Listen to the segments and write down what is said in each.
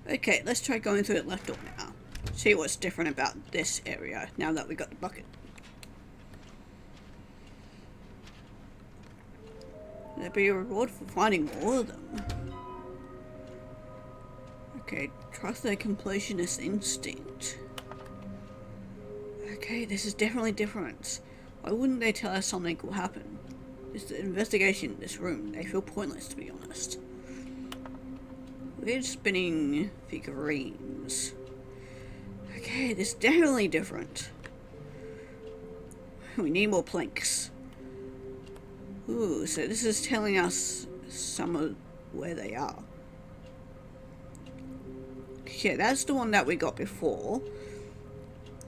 Okay, let's try going through the left door now. See what's different about this area now that we got the bucket. There'll be a reward for finding more of them. Okay, trust their completionist instinct. Okay, this is definitely different. Why wouldn't they tell us something will happen? It's the investigation in this room. They feel pointless, to be honest. Weird spinning figurines. Okay, this is definitely different. We need more planks. Ooh, so this is telling us some of where they are. Yeah, that's the one that we got before.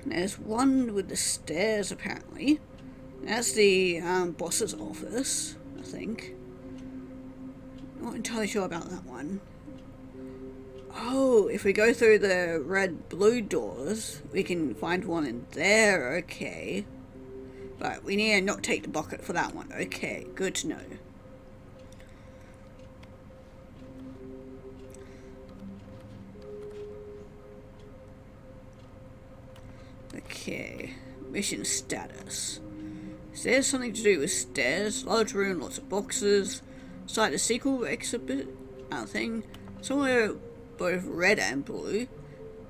There's one with the stairs, apparently. That's the boss's office, I think. Not entirely sure about that one. Oh, if we go through the red-blue doors, we can find one in there, okay. But we need to not take the bucket for that one. Okay, good to know. Okay, mission status. Is there something to do with stairs? Large room, lots of boxes. Site a sequel exhibit thing. Somewhere both red and blue.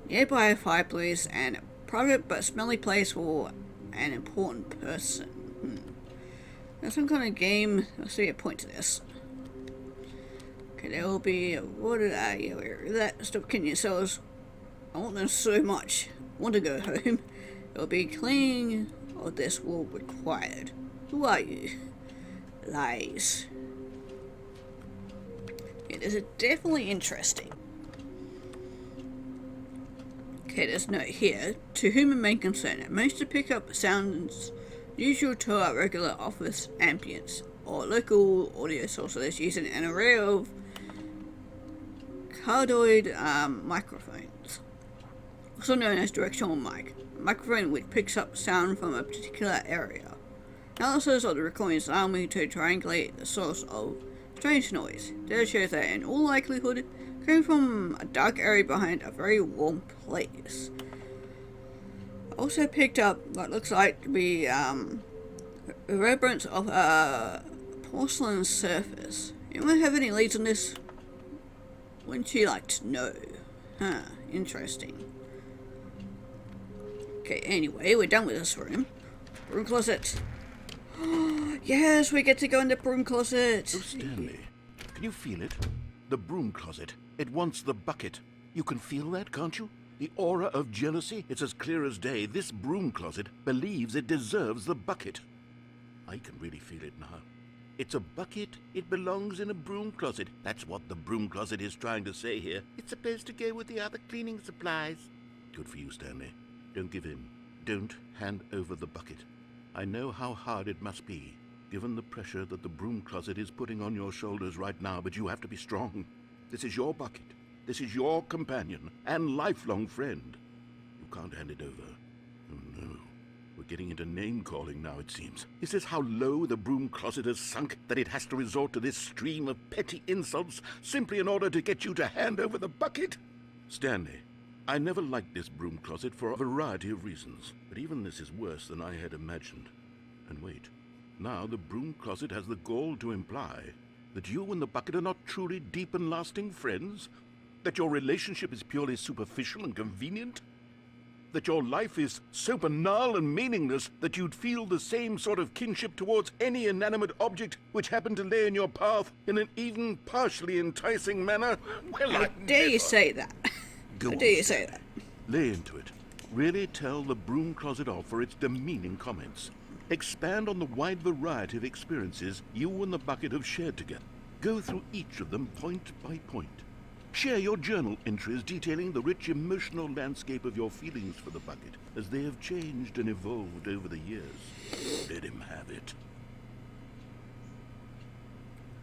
Nearby a fireplace and a private but smelly place for an important person. There's some kind of game. Let's see a point to this. Okay, there will be a water. That stop kidding yourselves. I want them so much. I want to go home. It will be cleaning of this will required. Who are you? Lies. Yeah, this is definitely interesting. Okay, there's a note here. To whom it may concern, it managed to pick up sounds usual to our regular office ambience or local audio sources using an array of cardioid microphones, also known as directional mic. A microphone which picks up sound from a particular area. Analysis of the recordings allow me to triangulate the source of strange noise. Data shows that in all likelihood came from a dark area behind a very warm place. I also picked up what looks like to be the reverberance of a porcelain surface. Anyone have any leads on this? Wouldn't you like to know? Huh, interesting. Okay, anyway, we're done with this room. Broom closet. Yes, we get to go in the broom closet. Oh, Stanley, can you feel it? The broom closet. It wants the bucket. You can feel that, can't you? The aura of jealousy, it's as clear as day. This broom closet believes it deserves the bucket. I can really feel it now. It's a bucket. It belongs in a broom closet. That's what the broom closet is trying to say here. It's supposed to go with the other cleaning supplies. Good for you, Stanley. Don't give in. Don't hand over the bucket. I know how hard it must be, given the pressure that the broom closet is putting on your shoulders right now, but you have to be strong. This is your bucket. This is your companion and lifelong friend. You can't hand it over. Oh no. We're getting into name-calling now, it seems. Is this how low the broom closet has sunk, that it has to resort to this stream of petty insults simply in order to get you to hand over the bucket? Stanley, I never liked this broom closet for a variety of reasons, but even this is worse than I had imagined. And wait, now the broom closet has the gall to imply that you and the bucket are not truly deep and lasting friends? That your relationship is purely superficial and convenient? That your life is so banal and meaningless that you'd feel the same sort of kinship towards any inanimate object which happened to lay in your path in an even partially enticing manner? Well, How dare you say that? Go How on, dare you Stan. say that? Lay into it. Really tell the broom closet off for its demeaning comments. Expand on the wide variety of experiences you and the bucket have shared together. Go through each of them point by point. Share your journal entries detailing the rich emotional landscape of your feelings for the bucket as they have changed and evolved over the years. Let him have it.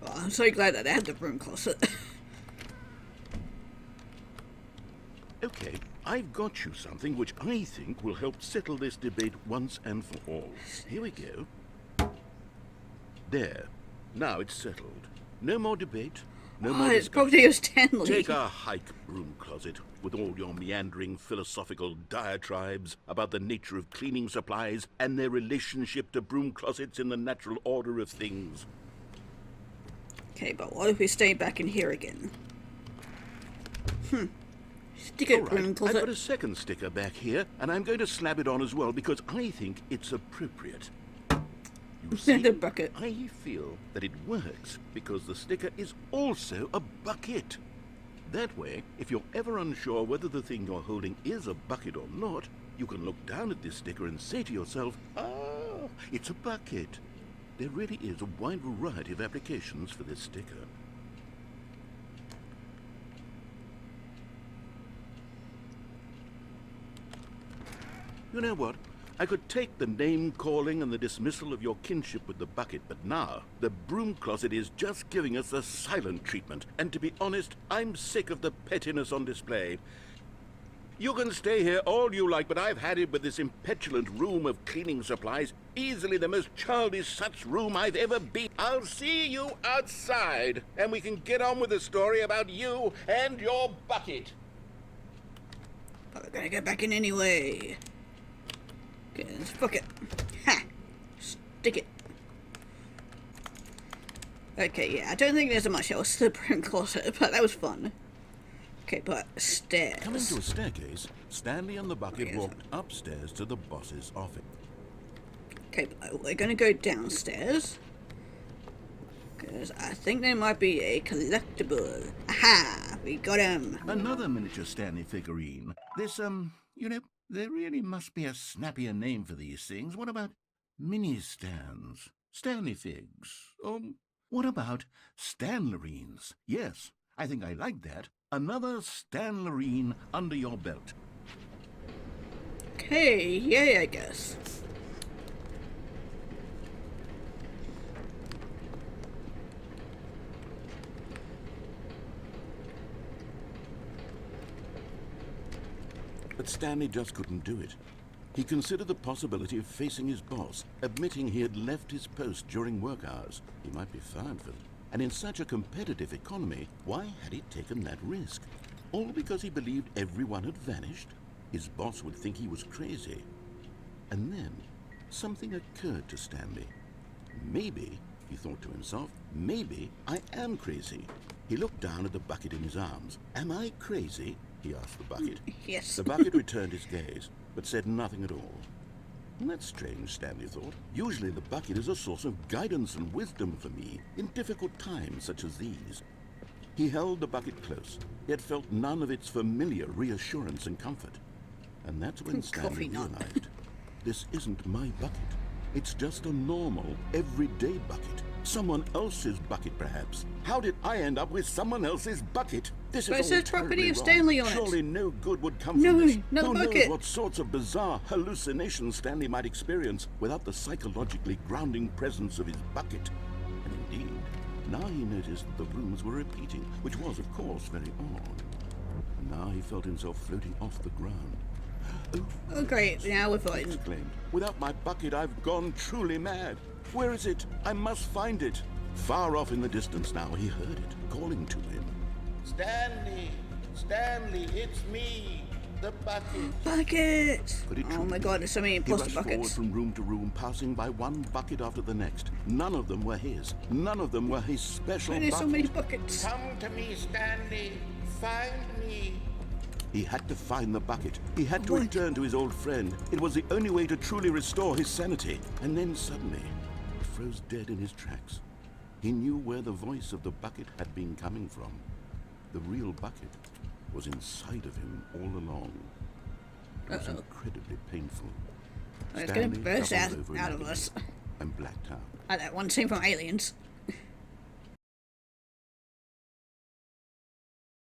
Oh, I'm so glad that I had the broom closet. Okay, I've got you something which I think will help settle this debate once and for all. Here we go. There. Now it's settled. No more debate, No Oh, more it's discussion. property of Stanley. Take a hike, broom closet, with all your meandering philosophical diatribes about the nature of cleaning supplies and their relationship to broom closets in the natural order of things. Okay, but what if we stay back in here again? Stick it, All broom right, I've closet. got a second sticker back here, and I'm going to slap it on as well because I think it's appropriate. You see, The bucket. I feel that it works because the sticker is also a bucket. That way, if you're ever unsure whether the thing you're holding is a bucket or not, you can look down at this sticker and say to yourself, ah, it's a bucket. There really is a wide variety of applications for this sticker. You know what? I could take the name-calling and the dismissal of your kinship with the bucket, but now the broom closet is just giving us a silent treatment. And to be honest, I'm sick of the pettiness on display. You can stay here all you like, but I've had it with this impetulant room of cleaning supplies. Easily the most childish such room I've ever been. I'll see you outside, and we can get on with the story about you and your bucket. But we're gonna go back in anyway. Okay, let's fuck it. Ha! Stick it. Okay, yeah, I don't think there's much else to the broom closet, but that was fun. Okay, but stairs. Coming to a staircase, Stanley and the bucket Yes. walked upstairs to the boss's office. Okay, but we're gonna go downstairs. Because I think there might be a collectible. Aha! We got him! Another miniature Stanley figurine. This, you know, there really must be a snappier name for these things. What about mini-stands? Stanley figs? Or what about Stanlerines? Yes, I think I like that. Another Stanlerine under your belt. Okay, yay, I guess. But Stanley just couldn't do it. He considered the possibility of facing his boss, admitting he had left his post during work hours. He might be fired for it. And in such a competitive economy, why had he taken that risk? All because he believed everyone had vanished? His boss would think he was crazy. And then, something occurred to Stanley. Maybe, he thought to himself, maybe I am crazy. He looked down at the bucket in his arms. Am I crazy? He asked the bucket. Yes. The bucket returned his gaze, but said nothing at all. That's strange, Stanley thought. Usually the bucket is a source of guidance and wisdom for me in difficult times such as these. He held the bucket close, yet felt none of its familiar reassurance and comfort. And that's when Stanley Coffee nut. realized, this isn't my bucket. It's just a normal, everyday bucket. Someone else's bucket, perhaps. How did I end up with someone else's bucket? This But is it all says property terribly of wrong. Stanley on it. Surely no good would come No, from this. not a Who bucket. knows what sorts of bizarre hallucinations Stanley might experience without the psychologically grounding presence of his bucket. And indeed, now he noticed that the rooms were repeating, which was, of course, very odd. And now he felt himself floating off the ground. Oh, great, now we're He fighting. exclaimed, without my bucket, I've gone truly mad. Where is it? I must find it. Far off in the distance now, he heard it, calling to him. Stanley! Stanley, it's me! The bucket! Bucket! Could it Oh truly my be? god, there's so many He imposter rushed forward buckets. from room to room, passing by one bucket after the next. None of them were his. None of them were his special Why there's bucket. so many buckets? Come to me, Stanley. Find me. He had to find the bucket. He had to What? return to his old friend. It was the only way to truly restore his sanity. And then suddenly, he froze dead in his tracks. He knew where the voice of the bucket had been coming from. The real bucket was inside of him all along. It was incredibly painful. It's gonna Stanley burst doubled over in out of agony us. and blacked out. Like that one scene from Aliens.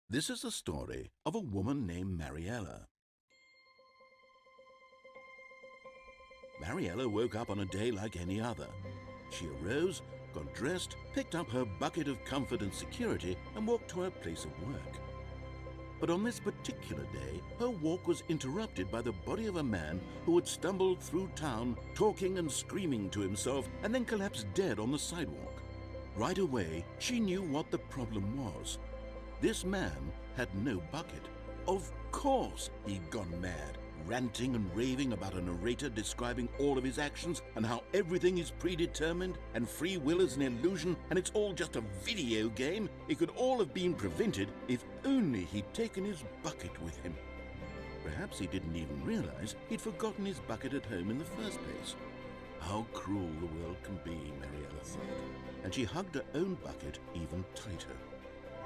This is the story of a woman named Mariella. Mariella woke up on a day like any other. She arose, got dressed, picked up her bucket of comfort and security, and walked to her place of work. But on this particular day, her walk was interrupted by the body of a man who had stumbled through town, talking and screaming to himself, and then collapsed dead on the sidewalk. Right away, she knew what the problem was. This man had no bucket. Of course he'd gone mad, ranting and raving about a narrator describing all of his actions and how everything is predetermined and free will is an illusion and it's all just a video game. It could all have been prevented if only he'd taken his bucket with him. Perhaps he didn't even realize he'd forgotten his bucket at home in the first place. How cruel the world can be, Mariella thought, and she hugged her own bucket even tighter.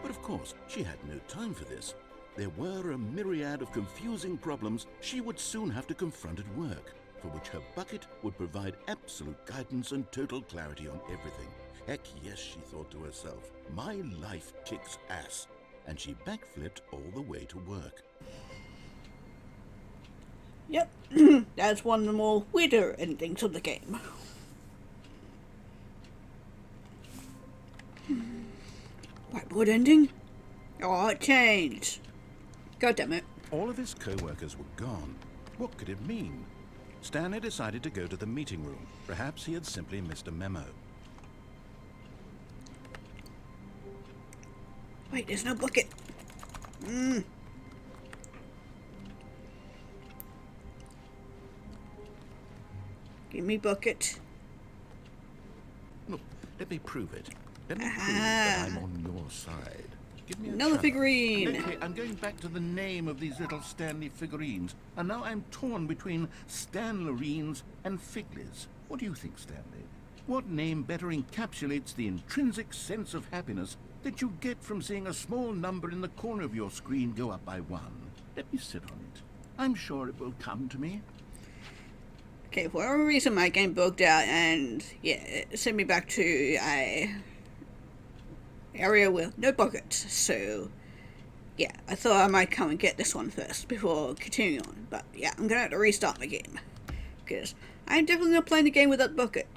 But of course, she had no time for this. There were a myriad of confusing problems she would soon have to confront at work, for which her bucket would provide absolute guidance and total clarity on everything. Heck yes, she thought to herself, my life kicks ass. And she backflipped all the way to work. Yep, that's one of the more weirder endings of the game. Whiteboard ending? Oh, it changed. God damn it. All of his co-workers were gone. What could it mean? Stanley decided to go to the meeting room. Perhaps he had simply missed a memo. Wait, there's no bucket. Give me bucket. Look, let me prove it. Let me prove that I'm on your side. Give me Another figurine. Lately, I'm going back to the name of these little Stanley figurines, and now I'm torn between Stanlerines and Figlies. What do you think, Stanley? What name better encapsulates the intrinsic sense of happiness that you get from seeing a small number in the corner of your screen go up by 1? Let me sit on it. I'm sure it will come to me. Okay, for whatever reason my game bugged out and, yeah, it sent me back to a area with no bucket. So, yeah, I thought I might come and get this one first before continuing on. But, yeah, I'm gonna have to restart my game. Because I'm definitely not playing the game with that bucket.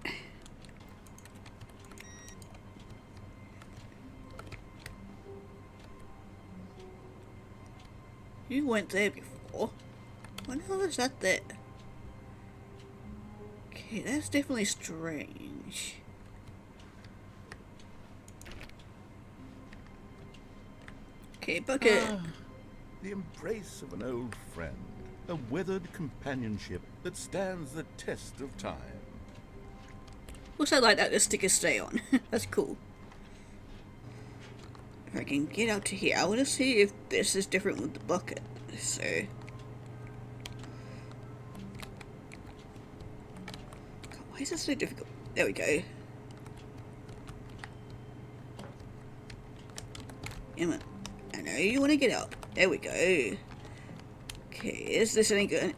You went there before. What the hell is that there? Okay, that's definitely strange. Okay, bucket. The embrace of an old friend. A weathered companionship that stands the test of time. Looks like that the stickers stay on. That's cool. If I can get out to here, I want to see if this is different with the bucket. So, God, why is this so difficult? There we go. Emma, I know you want to get out. There we go. Okay, is this any good?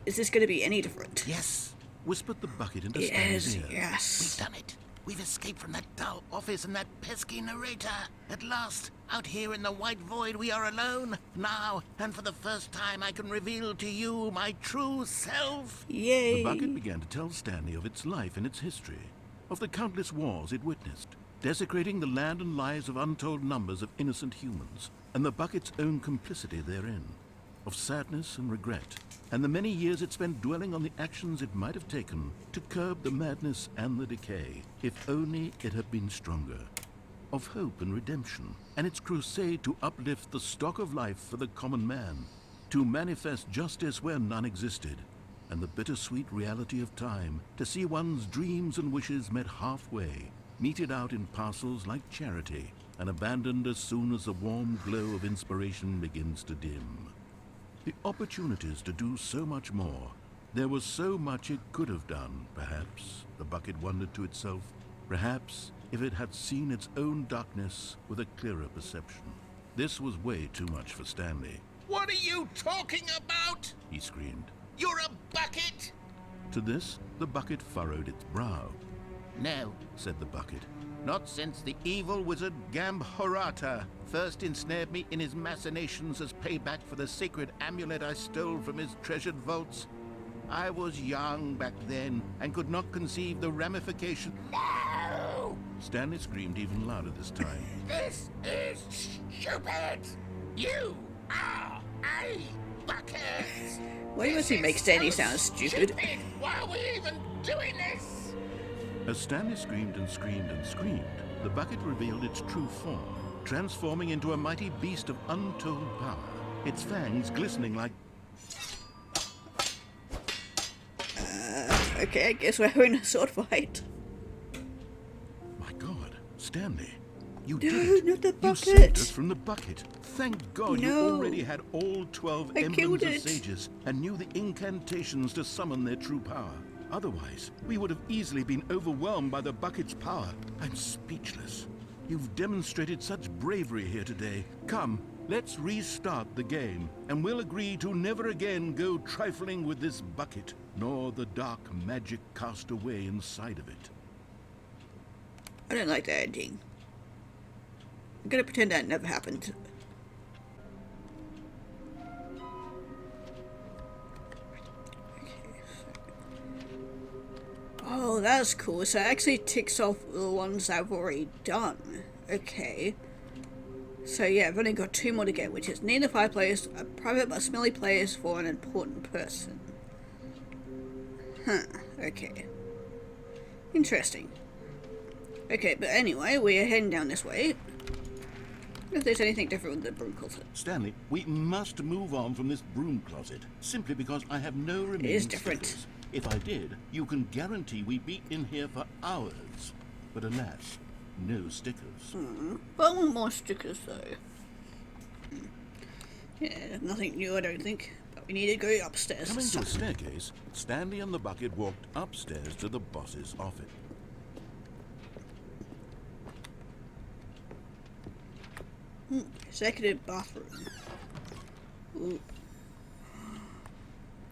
Is this going to be any different? Yes, whispered the bucket into Stanley's ear. Yes. We've done it. We've escaped from that dull office and that pesky narrator. At last, out here in the white void, we are alone. Now, and for the first time, I can reveal to you my true self. Yay. The bucket began to tell Stanley of its life and its history, of the countless wars it witnessed, desecrating the land and lives of untold numbers of innocent humans, and the bucket's own complicity therein, of sadness and regret, and the many years it spent dwelling on the actions it might have taken to curb the madness and the decay, if only it had been stronger, of hope and redemption, and its crusade to uplift the stock of life for the common man, to manifest justice where none existed, and the bittersweet reality of time, to see one's dreams and wishes met halfway, meted out in parcels like charity, and abandoned as soon as the warm glow of inspiration begins to dim. The opportunities to do so much more. There was so much it could have done, perhaps, the bucket wondered to itself. Perhaps if it had seen its own darkness with a clearer perception. This was way too much for Stanley. What are you talking about? He screamed. You're a bucket? To this, the bucket furrowed its brow. No, Said the bucket. not since the evil wizard Gambhorata first ensnared me in his machinations as payback for the sacred amulet I stole from his treasured vaults. I was young back then and could not conceive the ramification. No! Stanley screamed even louder this time. This is stupid! You are a bucket! Why must he make Stanley sound stupid? Why are we even doing this? As Stanley screamed and screamed and screamed, the bucket revealed its true form, transforming into a mighty beast of untold power, its fangs glistening like... Okay, I guess we're having a sword fight. My God, Stanley, you No, did it. not the You bucket. saved us from the bucket. Thank God you No. already had all 12 I emblems killed of it. sages and knew the incantations to summon their true power. Otherwise, we would have easily been overwhelmed by the bucket's power. I'm speechless. You've demonstrated such bravery here today. Come, let's restart the game, and we'll agree to never again go trifling with this bucket, nor the dark magic cast away inside of it. I don't like that ending. I'm gonna pretend that never happened. Oh, that's cool. So it actually ticks off the ones I've already done. Okay. So yeah, I've only got 2 more to get, which is near the fireplace, a private but smelly place for an important person. Huh, okay. Interesting. Okay, but anyway, we're heading down this way. If there's anything different with the broom closet. Stanley, we must move on from this broom closet, simply because I have no remaining It is different. stickers. If I did, you can guarantee we'd be in here for hours. But alas, no stickers. But I want more stickers though. Yeah, nothing new I don't think. But we need to go upstairs. Coming to a staircase, Stanley and the bucket walked upstairs to the boss's office. Executive bathroom. Ooh.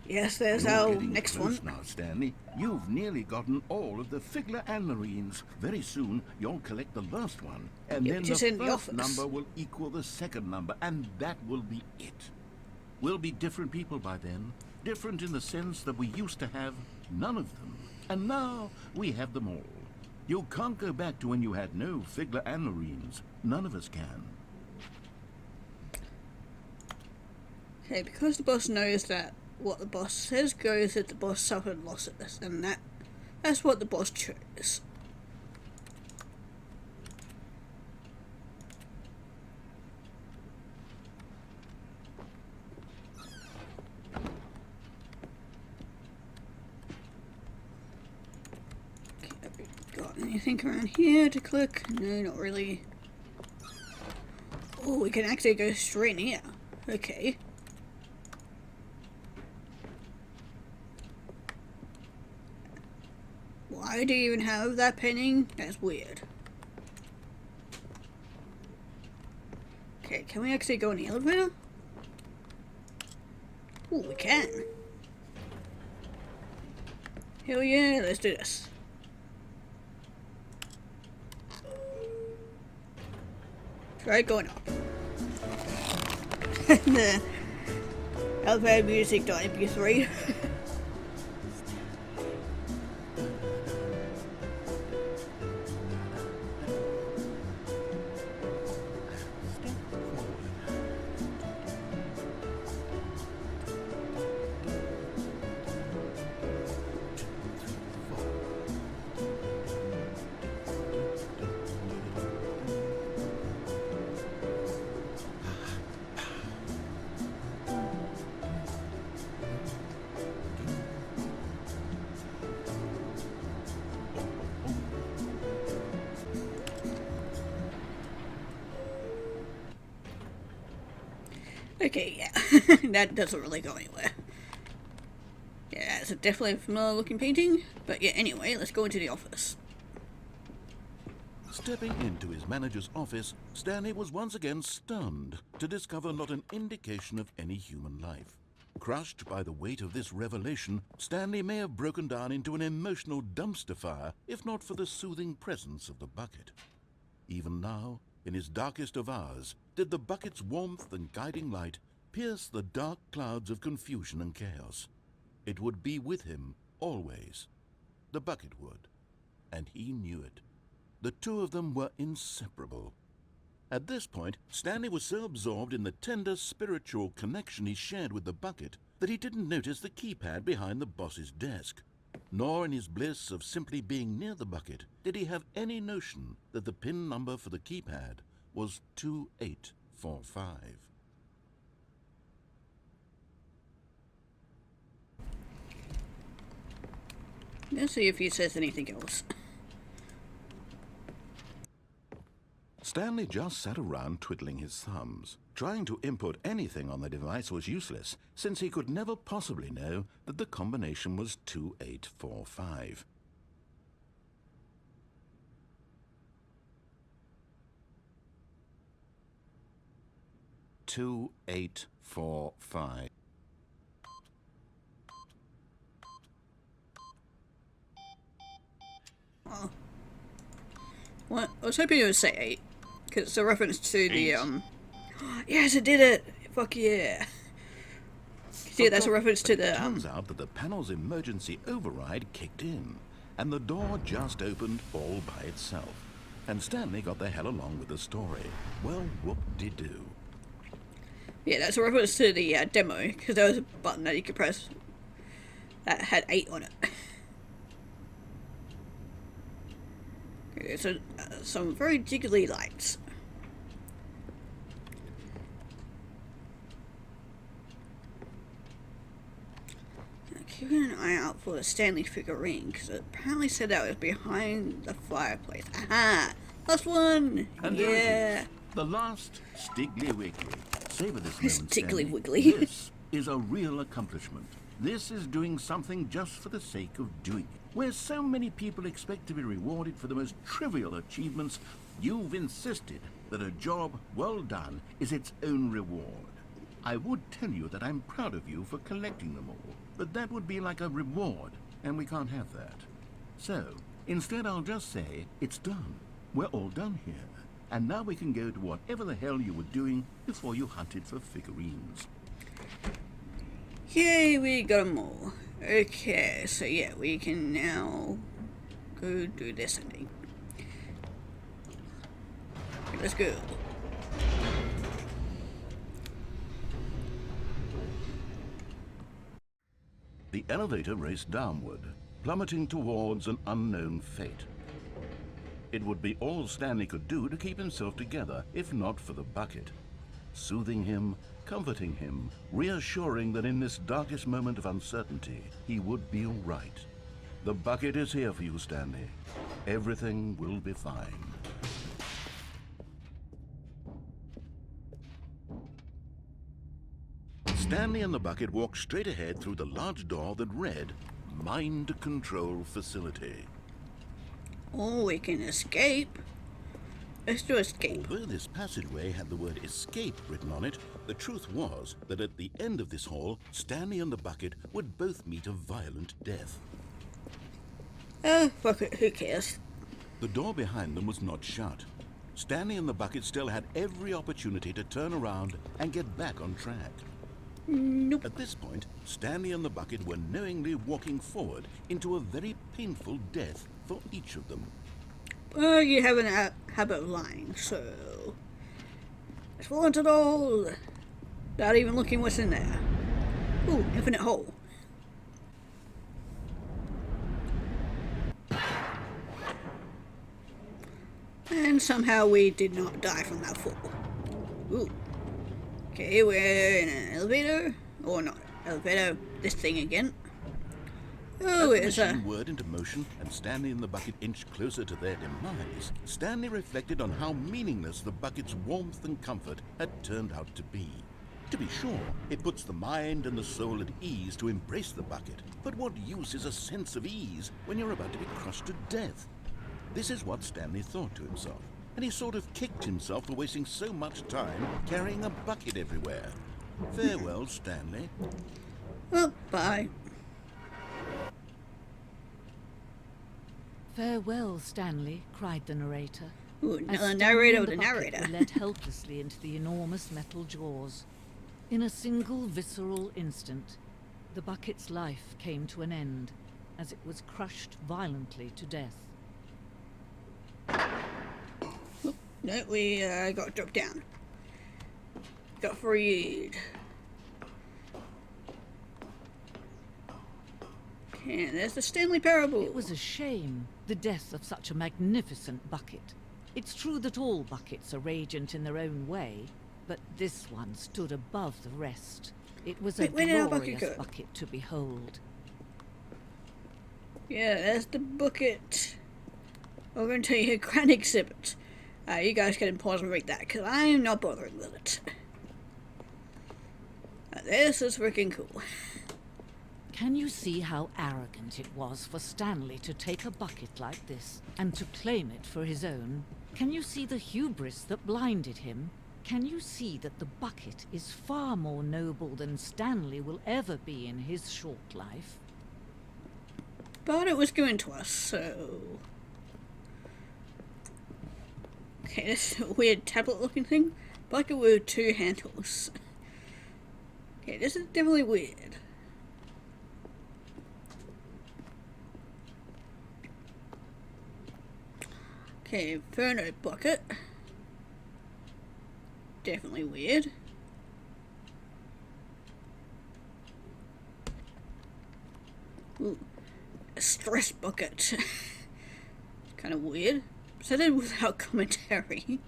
Yes, there's You're our getting next close one. now, Stanley. You've nearly gotten all of the Figler Anmarines. Very soon, you'll collect the last one. And Yeah, then which is the in the first office. number will equal the second number, and that will be it. We'll be different people by then. Different in the sense that we used to have none of them. And now, we have them all. You can't go back to when you had no Figler Anmarines. None of us can. Okay, because the boss knows that what the boss says goes, that the boss suffered losses, and that's what the boss chose. Okay, have we got anything around here to click? No, not really. Oh, we can actually go straight in here. Okay. Why do you even have that painting? That's weird. Okay, can we actually go in the elevator? Oh, we can. Hell yeah, let's do this. Try going up. The elevator music.mp3. Okay, yeah, that doesn't really go anywhere. Yeah, it's definitely a familiar looking painting, but yeah, anyway, let's go into the office. Stepping into his manager's office, Stanley was once again stunned to discover not an indication of any human life. Crushed by the weight of this revelation, Stanley may have broken down into an emotional dumpster fire if not for the soothing presence of the bucket. Even now, in his darkest of hours, did the bucket's warmth and guiding light pierce the dark clouds of confusion and chaos. It would be with him, always. The bucket would. And he knew it. The two of them were inseparable. At this point, Stanley was so absorbed in the tender spiritual connection he shared with the bucket that he didn't notice the keypad behind the boss's desk. nor in his bliss of simply being near the bucket did he have any notion that the pin number for the keypad was 2845. Let's see if he says anything else. Stanley just sat around twiddling his thumbs. Trying to input anything on the device was useless, since he could never possibly know that the combination was 2845. Two, 8, 4, 5. Oh. What? I was hoping it would say 8, because it's a reference to the, Yes, it did it! Fuck yeah! See, that's a reference to the, Turns out that the panel's emergency override kicked in, and the door just opened all by itself. And Stanley got the hell along with the story. Well, whoop-de-doo. Yeah, that's a reference to the demo, because there was a button that you could press that had 8 on it. Okay, so, some very jiggly lights. Keeping an eye out for the Stanley figurine, because it apparently said that was behind the fireplace. Aha! Last one! And yeah! The last Stiggly Wiggly. Savor this moment, Stiggly Stanley. Wiggly. This is a real accomplishment. This is doing something just for the sake of doing it. Where so many people expect to be rewarded for the most trivial achievements, you've insisted that a job well done is its own reward. I would tell you that I'm proud of you for collecting them all, but that would be like a reward, and we can't have that. So, instead I'll just say, it's done. We're all done here. And now we can go to whatever the hell you were doing before you hunted for figurines. Yay, we got them all. Okay, so yeah, we can now go do this ending. Okay, let's go. The elevator raced downward, plummeting towards an unknown fate. It would be all Stanley could do to keep himself together, if not for the bucket. Soothing him, comforting him, reassuring that in this darkest moment of uncertainty, he would be all right. The bucket is here for you, Stanley. Everything will be fine. Stanley and the bucket walked straight ahead through the large door that read, Mind Control Facility. Oh, we can escape. Let's do escape. Although this passageway had the word escape written on it, the truth was that at the end of this hall, Stanley and the bucket would both meet a violent death. Fuck it, who cares? The door behind them was not shut. Stanley and the bucket still had every opportunity to turn around and get back on track. Nope. At this point, Stanley and the bucket were knowingly walking forward into a very painful death for each of them. You have a habit of lying, so let's fall into the hole without even looking what's in there. Ooh, infinite hole. And somehow we did not die from that fall. Ooh. Okay, we're in an elevator. Or not elevator, this thing again. Oh, as it's the machine whirred into motion and Stanley and the bucket inched closer to their demise, Stanley reflected on how meaningless the bucket's warmth and comfort had turned out to be. To be sure, it puts the mind and the soul at ease to embrace the bucket, but what use is a sense of ease when you're about to be crushed to death? This is what Stanley thought to himself, and he sort of kicked himself for wasting so much time carrying a bucket everywhere. Farewell, Stanley. well, bye. Farewell, Stanley, cried the narrator. Ooh, as the Stanley narrator and with the bucket narrator. were led helplessly into the enormous metal jaws. In a single visceral instant, the bucket's life came to an end as it was crushed violently to death. No, we got dropped down. Got freed. And there's the Stanley Parable. It was a shame, the death of such a magnificent bucket. It's true that all buckets are radiant in their own way, but this one stood above the rest. It was a Where did our bucket glorious go? bucket to behold. Yeah, there's the bucket. We're going to tell you a grand exhibit. You guys can pause and read that, because I'm not bothering with it. This is freaking cool. Can you see how arrogant it was for Stanley to take a bucket like this and to claim it for his own? Can you see the hubris that blinded him? Can you see that the bucket is far more noble than Stanley will ever be in his short life? But it was given to us, so... Okay, this is a weird tablet-looking thing. Bucket with 2 handles. Okay, this is definitely weird. Okay, Inferno bucket. Definitely weird. Ooh, a stress bucket. Kind of weird. Said it without commentary.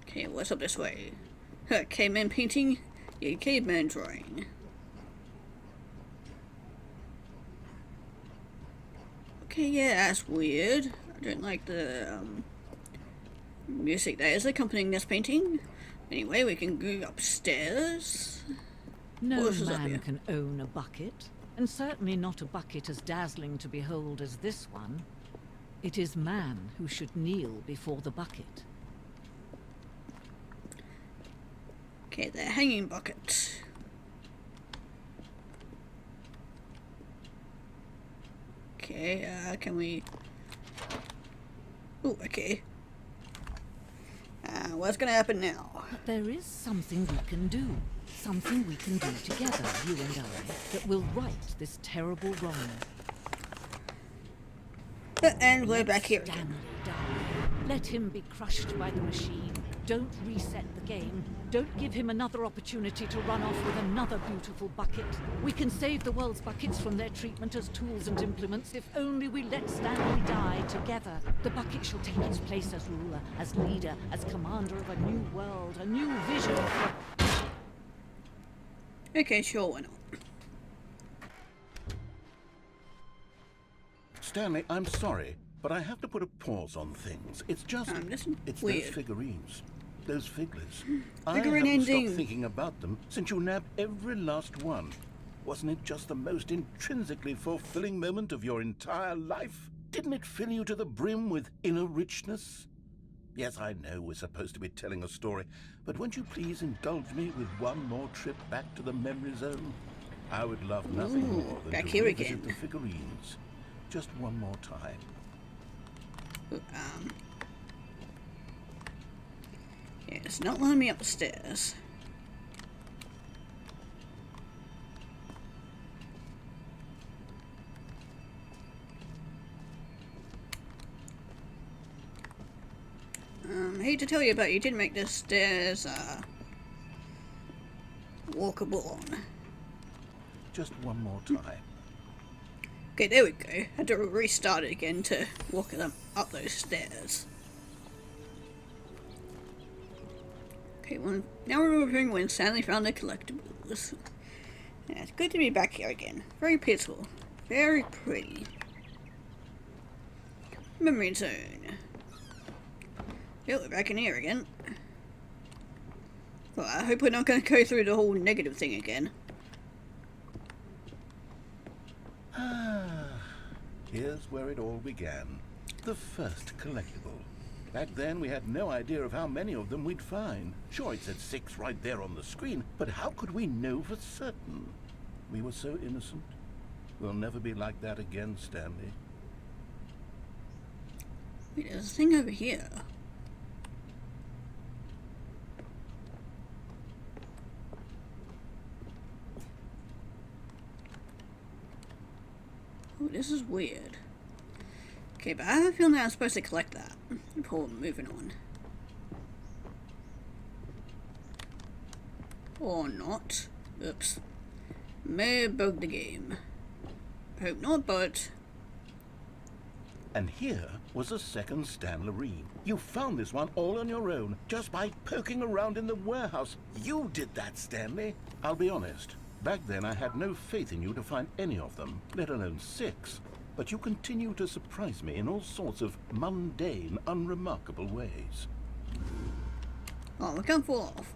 Okay, what's up this way? Caveman painting? Yeah, caveman drawing. Okay, yeah, that's weird. I don't like the music that is accompanying this painting. Anyway, we can go upstairs. No What else is up man here? can own a bucket, and certainly not a bucket as dazzling to behold as this one. It is man who should kneel before the bucket. Okay, the hanging bucket. Okay, can we... Ooh, okay. What's gonna happen now? But there is something we can do. Something we can do together, you and I, that will right this terrible wrong. And we're Let back here Stanley again. die. Let him be crushed by the machine. Don't reset the game. Don't give him another opportunity to run off with another beautiful bucket. We can save the world's buckets from their treatment as tools and implements if only we let Stanley die together. The bucket shall take its place as ruler, as leader, as commander of a new world, a new vision for... Okay, sure, why not? Stanley, I'm sorry, but I have to put a pause on things. It's just... This it's weird. those figurines. Those figlets. I Figurine haven't ending. stopped thinking about them since you nabbed every last one. Wasn't it just the most intrinsically fulfilling moment of your entire life? Didn't it fill you to the brim with inner richness? Yes, I know we're supposed to be telling a story, but won't you please indulge me with one more trip back to the memory zone? I would love nothing Ooh, more than back to here revisit again. the figurines. Just one more time. Yeah, it's not letting me up the stairs. Hate to tell you, but you did make the stairs, walkable on. Just one more time. Okay, there we go. Had to restart it again to walk them up those stairs. Okay, well, now we're remembering when Stanley found the collectibles. Yeah, it's good to be back here again. Very peaceful. Very pretty. Memory zone. Yep, we're back in here again. Well, I hope we're not going to go through the whole negative thing again. Here's where it all began. The first collectible. Back then, we had no idea of how many of them we'd find. Sure, it said 6 right there on the screen, but how could we know for certain? We were so innocent. We'll never be like that again, Stanley. Wait, there's a thing over here. Oh, this is weird. Okay, but I have a feeling that I'm supposed to collect that before moving on. Or not. Oops. May have bugged the game. Hope not, but... And here was a second Stanley. You found this one all on your own, just by poking around in the warehouse. You did that, Stanley. I'll be honest. Back then I had no faith in you to find any of them, let alone 6. But you continue to surprise me in all sorts of mundane, unremarkable ways. Oh, we can't fall off.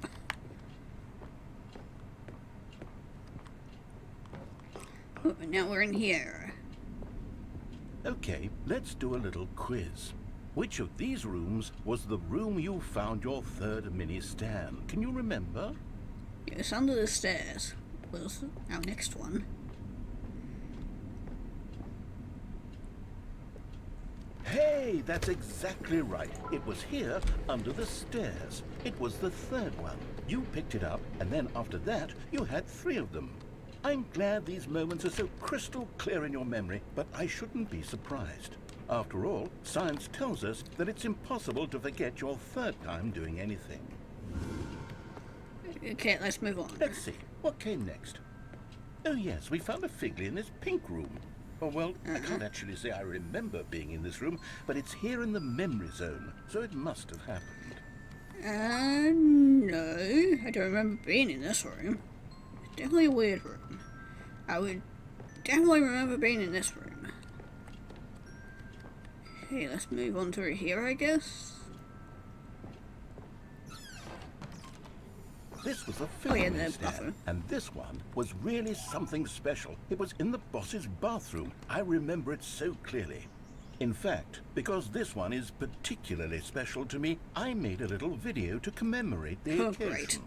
Oh, now we're in here. Okay, let's do a little quiz. Which of these rooms was the room you found your third mini Stan? Can you remember? Yes, under the stairs was our next one. Hey, that's exactly right. It was here, under the stairs. It was the third one. You picked it up, and then after that, you had 3 of them. I'm glad these moments are so crystal clear in your memory, but I shouldn't be surprised. After all, science tells us that it's impossible to forget your third time doing anything. Okay, let's move on. Let's see, what came next? Oh yes, we found a Figley in this pink room. Oh well, I can't actually say I remember being in this room, but it's here in the memory zone, so it must have happened. No, I don't remember being in this room. It's definitely a weird room. I would definitely remember being in this room. Okay, let's move on through here, I guess. This was a Oh, yeah, film the stand, bathroom. and this one was really something special. It was in the boss's bathroom. I remember it so clearly. In fact, because this one is particularly special to me, I made a little video to commemorate the Oh, occasion. great.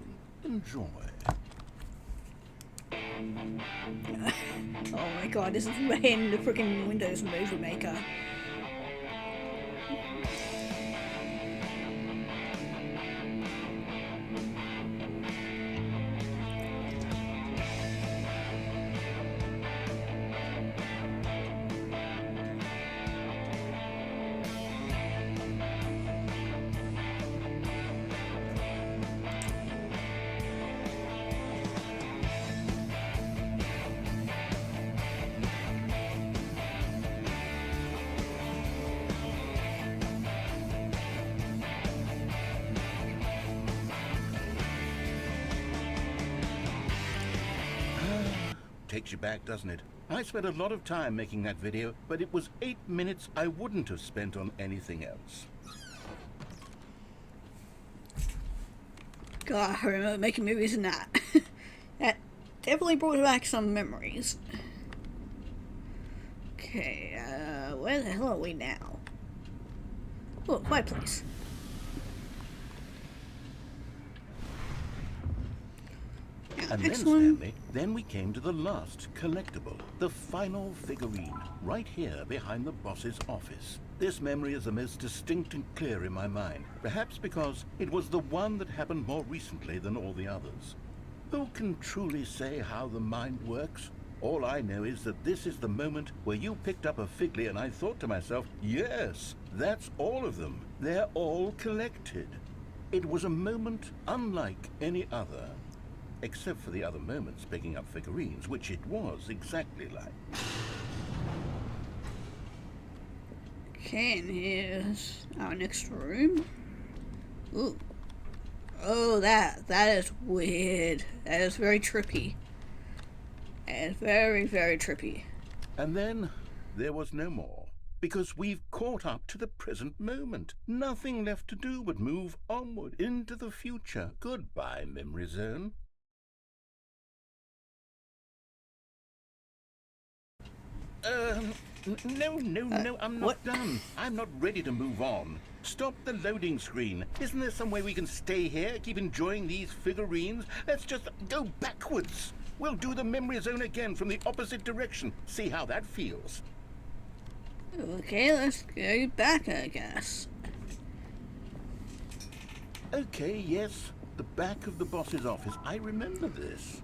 Enjoy. Oh my god, this is in the freaking Windows Movie Maker. Takes you back, doesn't it? I spent a lot of time making that video, but it was 8 minutes I wouldn't have spent on anything else. God, I remember making movies and that. That definitely brought back some memories. Okay, where the hell are we now? Oh, fireplace. Now, And then, next one. Stanley, then we came to the last collectible, the final figurine, right here behind the boss's office. This memory is the most distinct and clear in my mind, perhaps because it was the one that happened more recently than all the others. Who can truly say how the mind works? All I know is that this is the moment where you picked up a Figley and I thought to myself, yes, that's all of them. They're all collected. It was a moment unlike any other. Except for the other moments picking up figurines, which it was exactly like. Okay, and here's our next room. Ooh. Oh, that is weird. That is very trippy. That is very, very trippy. And then there was no more, because we've caught up to the present moment. Nothing left to do but move onward into the future. Goodbye, memory zone. No, I'm not what? done. I'm not ready to move on. Stop the loading screen. Isn't there some way we can stay here, keep enjoying these figurines? Let's just go backwards. We'll do the memory zone again from the opposite direction. See how that feels. Okay, let's go back, I guess. Okay, yes, the back of the boss's office. I remember this.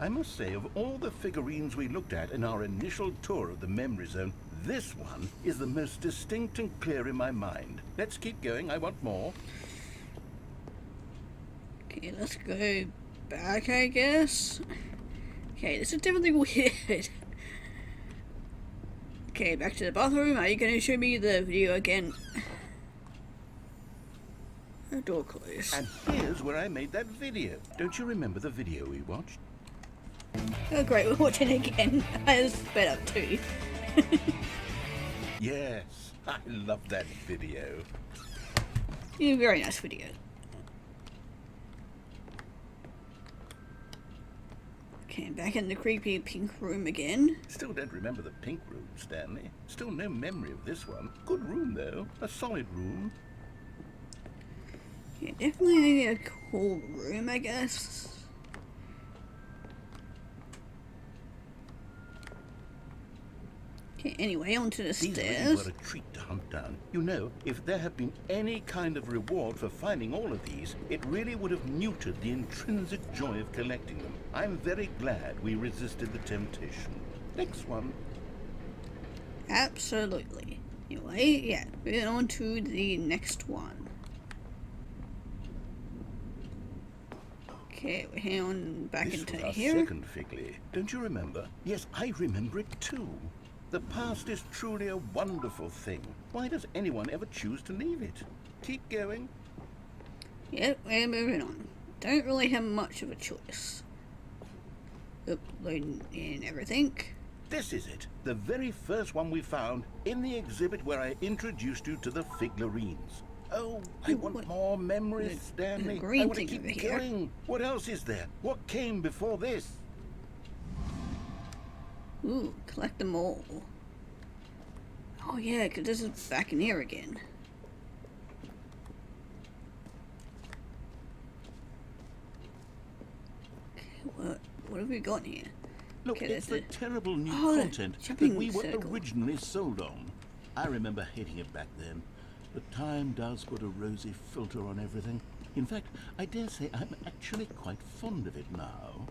I must say, of all the figurines we looked at in our initial tour of the memory zone, this one is the most distinct and clear in my mind. Let's keep going. I want more. Okay, let's go back, I guess. Okay, this is definitely weird. Okay, back to the bathroom. Are you going to show me the video again? The door closed. And here's where I made that video. Don't you remember the video we watched? Oh great, we're watching it again. I was sped up too. Yes, I love that video. Yeah, very nice video. Okay, back in the creepy pink room again. Still don't remember the pink room, Stanley. Still no memory of this one. Good room, though. A solid room. Yeah, definitely a cool room, I guess. Okay, anyway, onto the These really stairs. were a treat to hunt down. You know, if there had been any kind of reward for finding all of these, it really would have neutered the intrinsic joy of collecting them. I'm very glad we resisted the temptation. Next one. Absolutely. Anyway, yeah, we're on to the next one. Okay, we're here on back This into was our here. second Figley. Don't you remember? Yes, I remember it too. The past is truly a wonderful thing. Why does anyone ever choose to leave it? Keep going. Yep, we're moving on. Don't really have much of a choice. Uploading in everything. This is it. The very first one we found in the exhibit where I introduced you to the figurines. Oh, I want what- more memories, the Stanley. green I want to thing keep over here. going. What else is there? What came before this? Ooh, collect them all. Oh yeah, because this is back in here again. Okay, what have we got here? Look, Okay, it's the that's it. terrible new Oh, the content that jumping we were circle. originally sold on. I remember hating it back then, but time does put a rosy filter on everything. In fact, I dare say I'm actually quite fond of it now.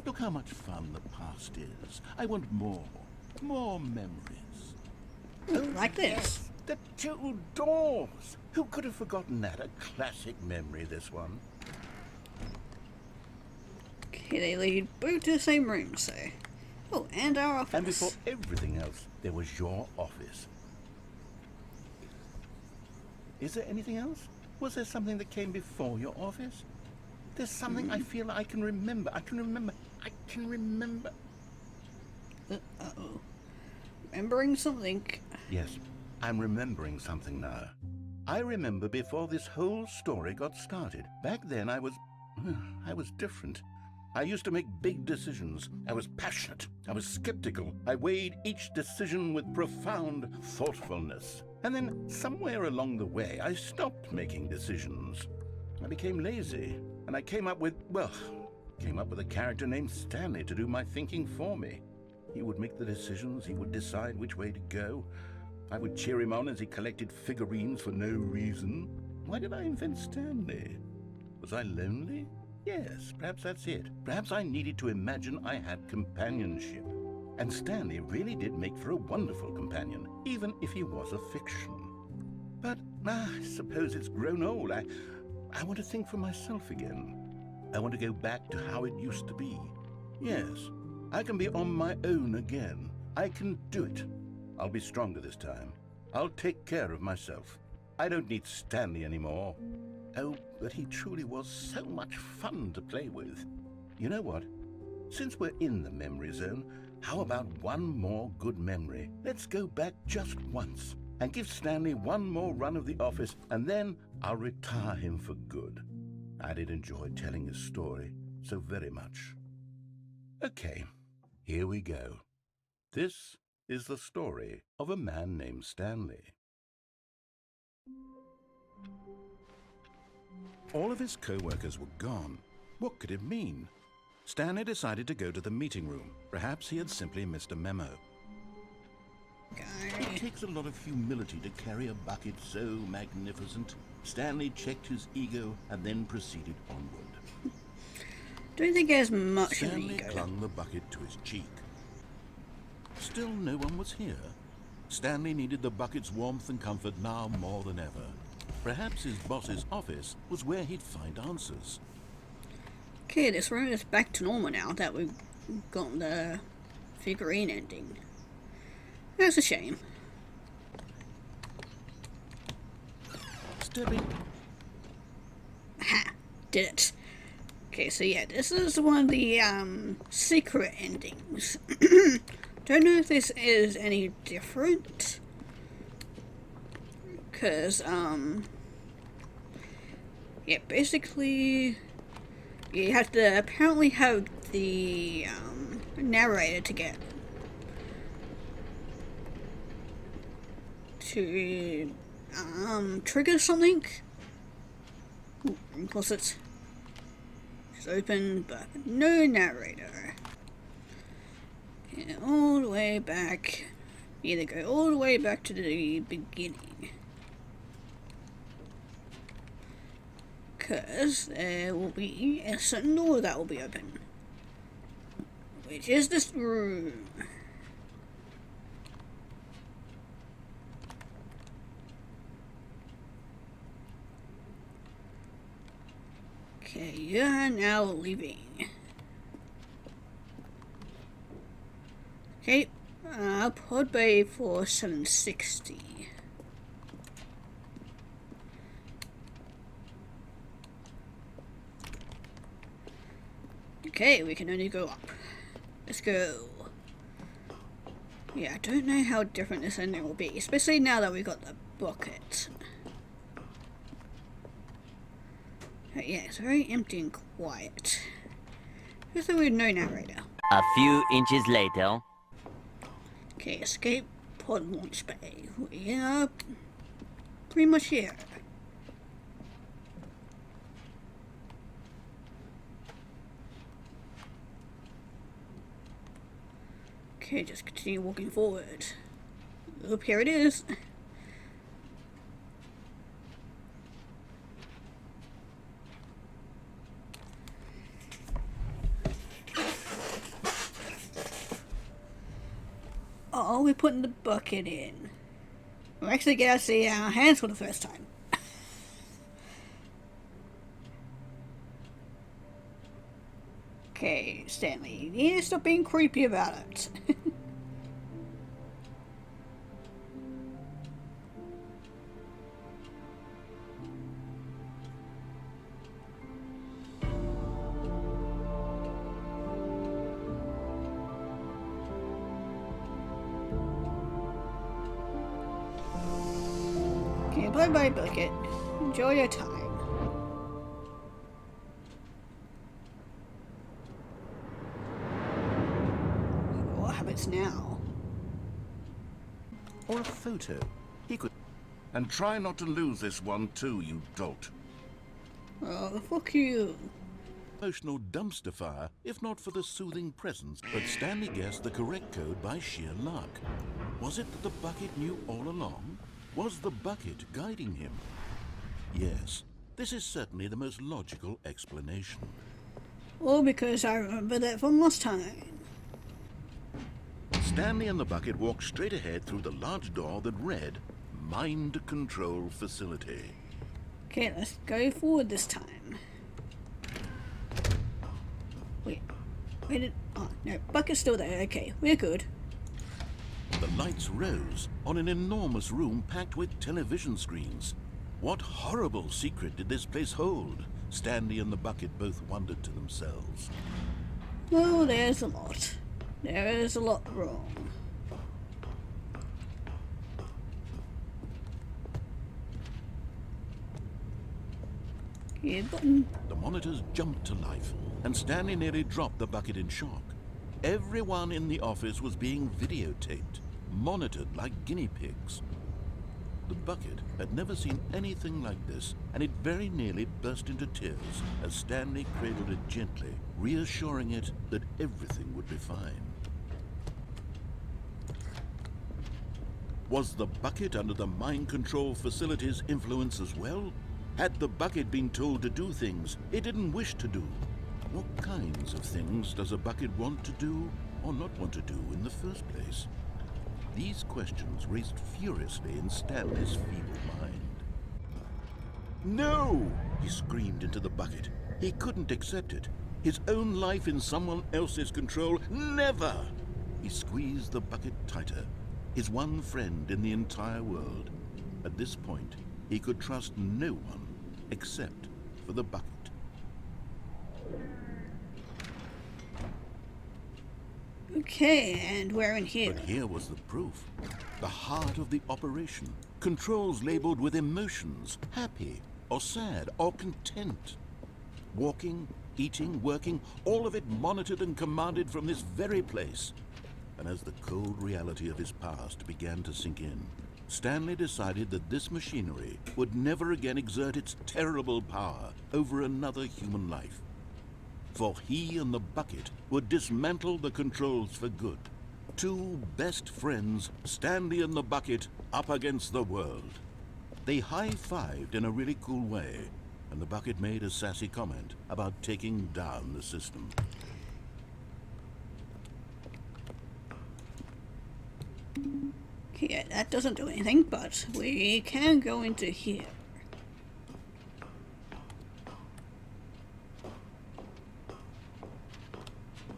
Look how much fun the past is. I want more. More memories. Like this. The two doors! Who could have forgotten that? A classic memory, this one. Okay, they lead both to the same room, so. Oh, and our office. And before everything else, there was your office. Is there anything else? Was there something that came before your office? There's something I feel I can remember. I can remember. Uh-oh. Remembering something. Yes, I'm remembering something now. I remember before this whole story got started. Back then I was different. I used to make big decisions. I was passionate. I was skeptical. I weighed each decision with profound thoughtfulness. And then somewhere along the way, I stopped making decisions. I became lazy, and I came up with a character named Stanley to do my thinking for me. He would make the decisions, he would decide which way to go. I would cheer him on as he collected figurines for no reason. Why did I invent Stanley? Was I lonely? Yes, perhaps that's it. Perhaps I needed to imagine I had companionship. And Stanley really did make for a wonderful companion, even if he was a fiction. But I suppose it's grown old. I want to think for myself again. I want to go back to how it used to be. Yes, I can be on my own again. I can do it. I'll be stronger this time. I'll take care of myself. I don't need Stanley anymore. Oh, but he truly was so much fun to play with. You know what? Since we're in the memory zone, how about one more good memory? Let's go back just once and give Stanley one more run of the office, and then I'll retire him for good. I did enjoy telling his story so very much. Okay, here we go. This is the story of a man named Stanley. All of his co-workers were gone. What could it mean? Stanley decided to go to the meeting room. Perhaps he had simply missed a memo. It takes a lot of humility to carry a bucket so magnificent. Stanley checked his ego and then proceeded onward. Don't think there's much of an Stanley ego. clung the bucket to his cheek. Still no one was here. Stanley needed the bucket's warmth and comfort now more than ever. Perhaps his boss's office was where he'd find answers. Okay, this room is back to normal now that we've got the figurine ending. That's a shame. Stepping. Ha! Did it. Okay, so yeah, this is one of the secret endings. Don't know if this is any different. Cause yeah, basically you have to apparently have the narrator to trigger something. Ooh, room closet. It's open, but no narrator. Yeah, all the way back. Either go all the way back to the beginning. Because there will be a certain door that will be open. Which is this room. Okay, you are now leaving. Okay, pod bay for 760. Okay, we can only go up. Let's go. Yeah, I don't know how different this ending will be, especially now that we got the bucket. Yeah, it's very empty and quiet. Just so with no narrator. A few inches later. Okay, escape pod launch bay. We are pretty much here. Okay, just continue walking forward. Oop, here it is. Oh, we're putting the bucket in. We're actually getting to see our hands for the first time. Okay, Stanley, you need to stop being creepy about it. Okay, bye-bye, bucket. Enjoy your time. What happens now? Or a photo. He could. And try not to lose this one too, you dolt. Oh, fuck you. Emotional dumpster fire, if not for the soothing presence. But Stanley guessed the correct code by sheer luck. Was it that the bucket knew all along? Was the bucket guiding him? Yes, this is certainly the most logical explanation. Well, because I remember that from last time. Stanley and the bucket walked straight ahead through the large door that read, Mind Control Facility. Okay, let's go forward this time. Wait, where did... Oh, no, bucket's still there. Okay, we're good. The lights rose on an enormous room packed with television screens. What horrible secret did this place hold? Stanley and the bucket both wondered to themselves. Well, there's a lot. There is a lot wrong. Yeah, button. The monitors jumped to life, and Stanley nearly dropped the bucket in shock. Everyone in the office was being videotaped, monitored like guinea pigs. The bucket had never seen anything like this, and it very nearly burst into tears as Stanley cradled it gently, reassuring it that everything would be fine. Was the bucket under the mind control facility's influence as well? Had the bucket been told to do things it didn't wish to do? What kinds of things does a bucket want to do or not want to do in the first place? These questions raced furiously in Stanley's feeble mind. No! He screamed into the bucket. He couldn't accept it. His own life in someone else's control? Never! He squeezed the bucket tighter. His one friend in the entire world. At this point, he could trust no one except for the bucket. Okay, and we're in here. But here was the proof. The heart of the operation. Controls labeled with emotions, happy or sad or content. Walking, eating, working, all of it monitored and commanded from this very place. And as the cold reality of his past began to sink in, Stanley decided that this machinery would never again exert its terrible power over another human life. For he and the bucket would dismantle the controls for good. Two best friends, Stanley and the bucket, up against the world. They high-fived in a really cool way, and the bucket made a sassy comment about taking down the system. Okay, that doesn't do anything, but we can go into here.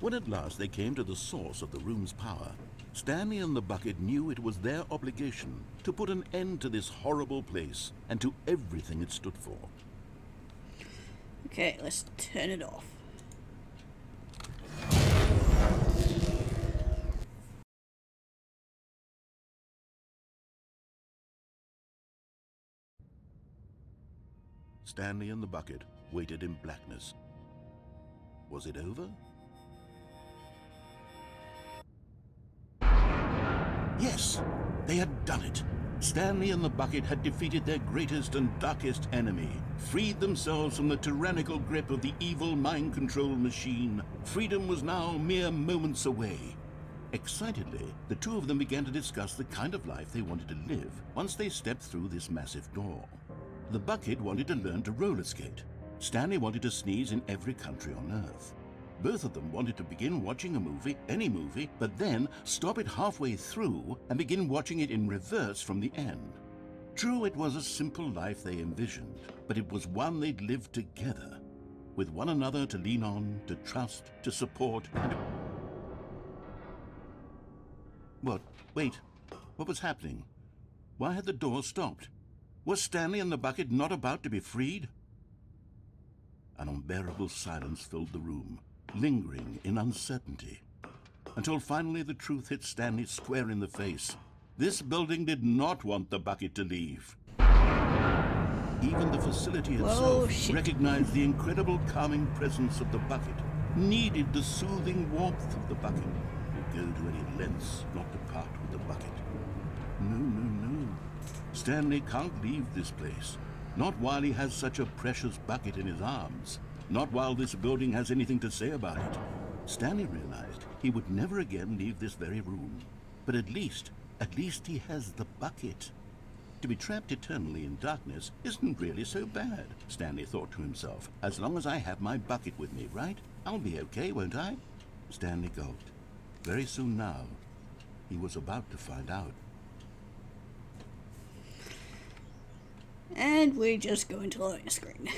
When at last they came to the source of the room's power, Stanley and the bucket knew it was their obligation to put an end to this horrible place and to everything it stood for. Okay, let's turn it off. Stanley and the bucket waited in blackness. Was it over? Yes, they had done it. Stanley and the bucket had defeated their greatest and darkest enemy, freed themselves from the tyrannical grip of the evil mind control machine. Freedom was now mere moments away. Excitedly, the two of them began to discuss the kind of life they wanted to live once they stepped through this massive door. The bucket wanted to learn to roller skate. Stanley wanted to sneeze in every country on Earth. Both of them wanted to begin watching a movie, any movie, but then stop it halfway through and begin watching it in reverse from the end. True, it was a simple life they envisioned, but it was one they'd lived together, with one another to lean on, to trust, to support, and... What? Wait. What was happening? Why had the door stopped? Was Stanley and the bucket not about to be freed? An unbearable silence filled the room, lingering in uncertainty, until finally the truth hit Stanley square in the face. This building did not want the bucket to leave. Even the facility itself recognized the incredible calming presence of the bucket, needed the soothing warmth of the bucket, would go to any lengths not to part with the bucket. No. Stanley can't leave this place, not while he has such a precious bucket in his arms. Not while this building has anything to say about it. Stanley realized he would never again leave this very room. But at least he has the bucket. To be trapped eternally in darkness isn't really so bad, Stanley thought to himself. As long as I have my bucket with me, right? I'll be okay, won't I? Stanley gulped. Very soon now, he was about to find out. And we just go into loading screen.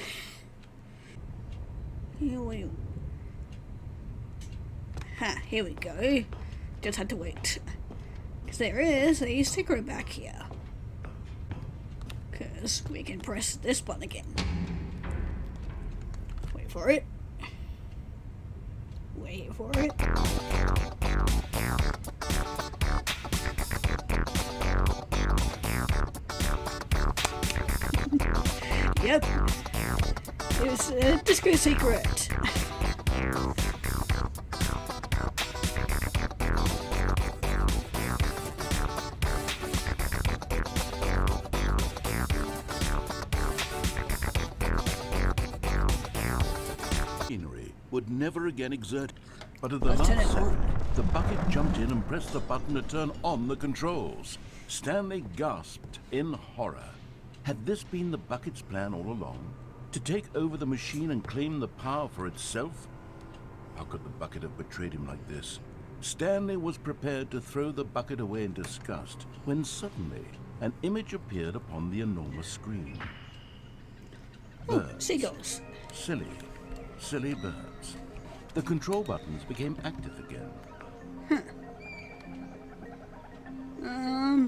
Here we go. Just had to wait. Because there is a secret back here. Because we can press this button again. Wait for it. Wait for it. Yep. It was a disco secret. Machinery would never again exert, but at the last second, the bucket jumped in and pressed the button to turn on the controls. Stanley gasped in horror. Had this been the bucket's plan all along? To take over the machine and claim the power for itself? How could the bucket have betrayed him like this? Stanley was prepared to throw the bucket away in disgust when suddenly an image appeared upon the enormous screen. Oh, Birds. seagulls. Silly birds. the control buttons became active again.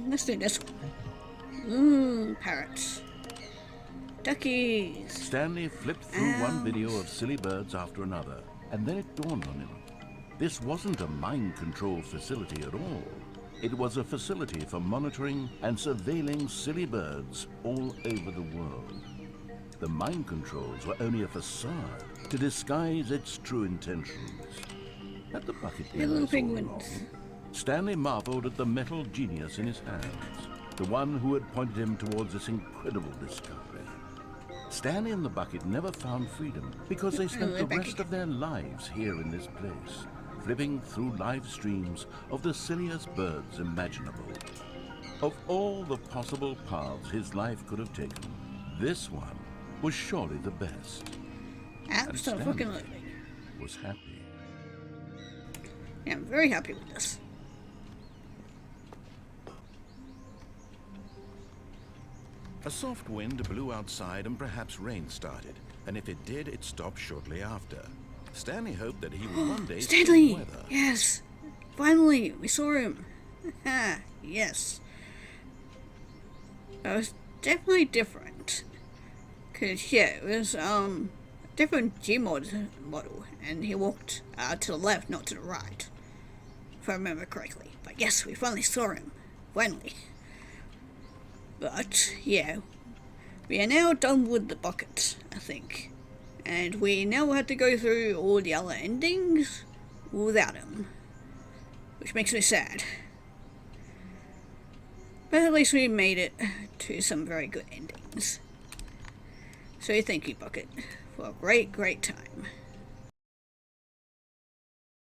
Let's do this one. Ooh, parrots. Duckies. Stanley flipped through one video of silly birds after another, and then it dawned on him. This wasn't a mind control facility at all. It was a facility for monitoring and surveilling silly birds all over the world. The mind controls were only a facade to disguise its true intentions. At the bucket Hello, mirrors all penguins. along, Stanley marveled at the metal genius in his hands, the one who had pointed him towards this incredible discovery. Stanley and the bucket never found freedom because they spent the rest of their lives here in this place, flipping through live streams of the silliest birds imaginable. Of all the possible paths his life could have taken, this one was surely the best. Absolutely. Was happy. Yeah, I'm very happy with this. A soft wind blew outside and perhaps rain started. And if it did, it stopped shortly after. Stanley hoped that he would one day see Stanley! weather. Yes! Finally, we saw him. Yes. It was definitely different. Cause yeah, it was a different model, and he walked to the left, not to the right, if I remember correctly. But yes, we finally saw him. Finally. But yeah, we are now done with the bucket, I think. And we now have to go through all the other endings without him. Which makes me sad. But at least we made it to some very good endings. So thank you, Bucket, for a great, great time.